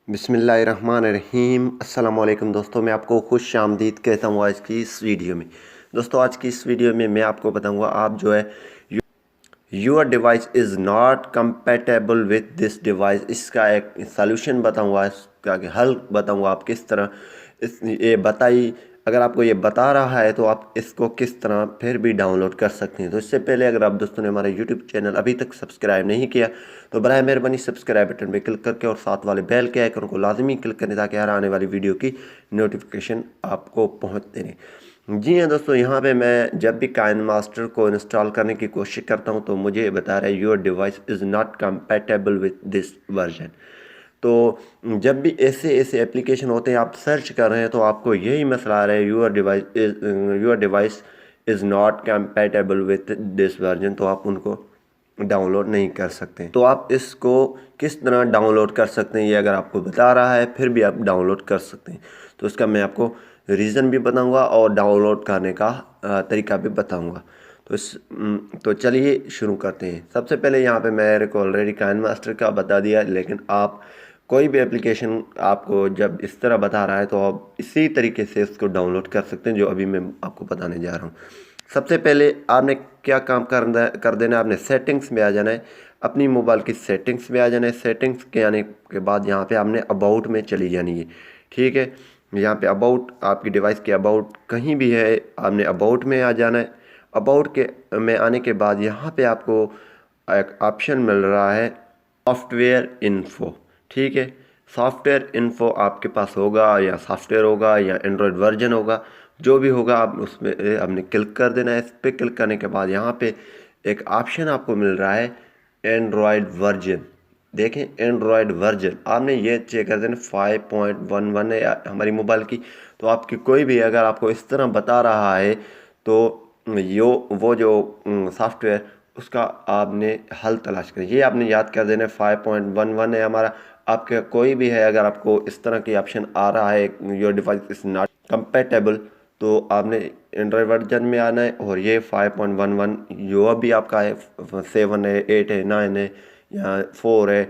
बिस्मिल्लाहिर्रहमानिर्रहीम। अस्सलामुअलैकुम दोस्तों, मैं आपको खुश आमदीद कहता हूँ आज की इस वीडियो में। दोस्तों, आज की इस वीडियो में मैं आपको बताऊँगा आप जो है your device is not compatible with this device, इसका एक सलूशन बताऊँगा, इसका हल बताऊँगा आप किस तरह इस ये बताई। अगर आपको ये बता रहा है तो आप इसको किस तरह फिर भी डाउनलोड कर सकते हैं। तो इससे पहले अगर आप दोस्तों ने हमारा यूट्यूब चैनल अभी तक सब्सक्राइब नहीं किया तो बराए मेहरबानी सब्सक्राइब बटन पर क्लिक करके और साथ वाले बेल के आइकन को लाजमी क्लिक करें ताकि हर आने वाली वीडियो की नोटिफिकेशन आपको पहुँचते रहे। जी हाँ दोस्तों, यहाँ पे मैं जब भी काइनमास्टर को इंस्टॉल करने की कोशिश करता हूँ तो मुझे बता रहा है your device is not compatible with this version. तो जब भी ऐसे ऐसे एप्लीकेशन होते हैं, आप सर्च कर रहे हैं तो आपको यही मसला आ रहा है your device is not compatible with this version, तो आप उनको डाउनलोड नहीं कर सकते। तो आप इसको किस तरह डाउनलोड कर सकते हैं ये अगर आपको बता रहा है फिर भी आप डाउनलोड कर सकते हैं। तो इसका मैं आपको रीज़न भी बताऊंगा और डाउनलोड करने का तरीका भी बताऊंगा। तो चलिए शुरू करते हैं। सबसे पहले यहाँ पे मेरे को ऑलरेडी काइनमास्टर का बता दिया, लेकिन आप कोई भी एप्लीकेशन आपको जब इस तरह बता रहा है तो आप इसी तरीके से इसको डाउनलोड कर सकते हैं जो अभी मैं आपको बताने जा रहा हूँ। सबसे पहले आपने क्या काम कर देना है, आपने सेटिंग्स में आ जाना है, अपनी मोबाइल की सेटिंग्स में आ जाना है। सेटिंग्स के आने के बाद यहाँ पे आपने अबाउट में चली जानी है। ठीक है, यहाँ पे अबाउट आपकी डिवाइस के अबाउट कहीं भी है, आपने अबाउट में आ जाना है। अबाउट के में आने के बाद यहाँ पे आपको एक ऑप्शन मिल रहा है सॉफ्टवेयर इन्फो। ठीक है, सॉफ्टवेयर इन्फो आपके पास होगा या सॉफ्टवेयर होगा या एंड्रॉयड वर्जन होगा, जो भी होगा आप उसमें आपने क्लिक कर देना है। इस पर क्लिक करने के बाद यहाँ पे एक ऑप्शन आपको मिल रहा है एंड्रॉयड वर्जन। देखें, एंड्रॉयड वर्जन आपने ये चेक कर देना 5.11 है हमारी मोबाइल की। तो आपकी कोई भी अगर आपको इस तरह बता रहा है तो वो जो सॉफ्टवेयर उसका आपने हल तलाश करें। ये आपने याद कर देना 5.11 है हमारा। आपके कोई भी है, अगर आपको इस तरह की ऑप्शन आ रहा है your device is not compatible, तो आपने एंड्रॉयड वर्जन में आना है और ये 5.11 जो भी आपका है 7 है 8 है 9 है या 4 है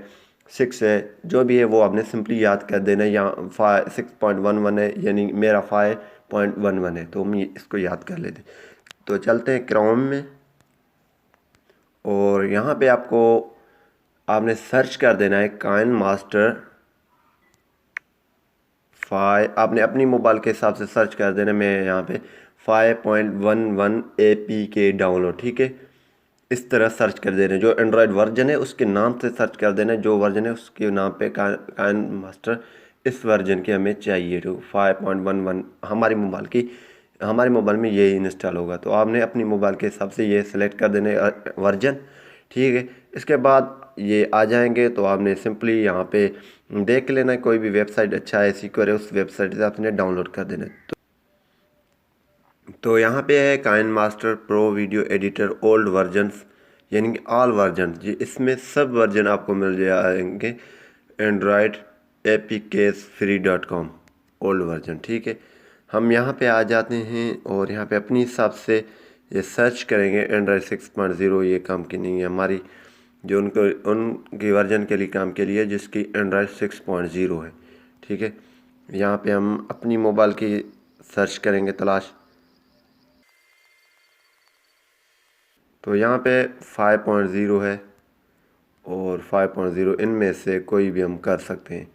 6 है, जो भी है वो आपने सिंपली याद कर देना है। या 6.11 है यानी मेरा 5.11 है, तो हम इसको याद कर लेते हैं। तो चलते हैं क्रोम में और यहाँ पे आपने सर्च कर देना है काइनमास्टर 5। आपने अपनी मोबाइल के हिसाब से सर्च कर देना। मैं यहाँ पे 5.11 APK डाउनलोड, ठीक है, इस तरह सर्च कर देना। जो एंड्रॉयड वर्जन है उसके नाम से सर्च कर देना, जो वर्जन है उसके नाम पे काइनमास्टर इस वर्जन की हमें चाहिए। तो 5.11 हमारी मोबाइल में ये इंस्टॉल होगा, तो आपने अपनी मोबाइल के हिसाब से ये सिलेक्ट कर देने वर्जन। ठीक है, इसके बाद ये आ जाएंगे तो आपने सिंपली यहाँ पे देख लेना कोई भी वेबसाइट अच्छा है सिक्योर है, उस वेबसाइट से आपने डाउनलोड कर देना। तो यहाँ पे है KineMaster pro video editor old versions, यानी कि ऑल वर्जन। जी, इसमें सब वर्जन आपको मिल जाएंगे एंड्रॉयड apkfree.com ओल्ड वर्जन। ठीक है, हम यहाँ पे आ जाते हैं और यहाँ पे अपनी हिसाब से ये सर्च करेंगे एंड्रॉयड 6.0। ये काम की नहीं है हमारी, जो उनकी वर्जन के लिए काम के लिए जिसकी एंड्रॉयड 6.0 है। ठीक है, यहाँ पे हम अपनी मोबाइल की सर्च करेंगे तलाश। तो यहाँ पे 5.0 है और 5.0 इनमें से कोई भी हम कर सकते हैं।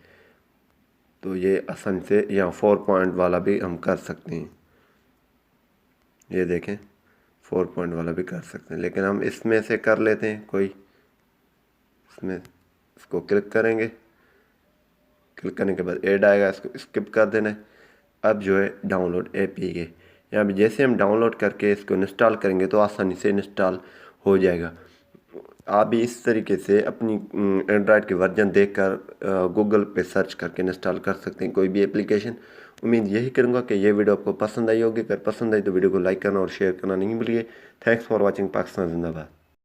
तो ये आसान से यहाँ 4 पॉइंट वाला भी हम कर सकते हैं। ये देखें 4 पॉइंट वाला भी कर सकते हैं, लेकिन हम इसमें से कर लेते हैं कोई। इसमें इसको क्लिक करेंगे, क्लिक करने के बाद ऐड आएगा, इसको स्किप कर देना है। अब जो है डाउनलोड APK, यहाँ पे जैसे हम डाउनलोड करके इसको इंस्टॉल करेंगे तो आसानी से इंस्टॉल हो जाएगा। आप भी इस तरीके से अपनी एंड्रॉयड के वर्जन देखकर गूगल पे सर्च करके इंस्टॉल कर सकते हैं कोई भी एप्लीकेशन। उम्मीद यही करूँगा कि ये वीडियो आपको पसंद आई होगी। अगर पसंद आई तो वीडियो को लाइक करना और शेयर करना नहीं भूलिए। Thanks for watching. पाकिस्तान जिंदाबाद।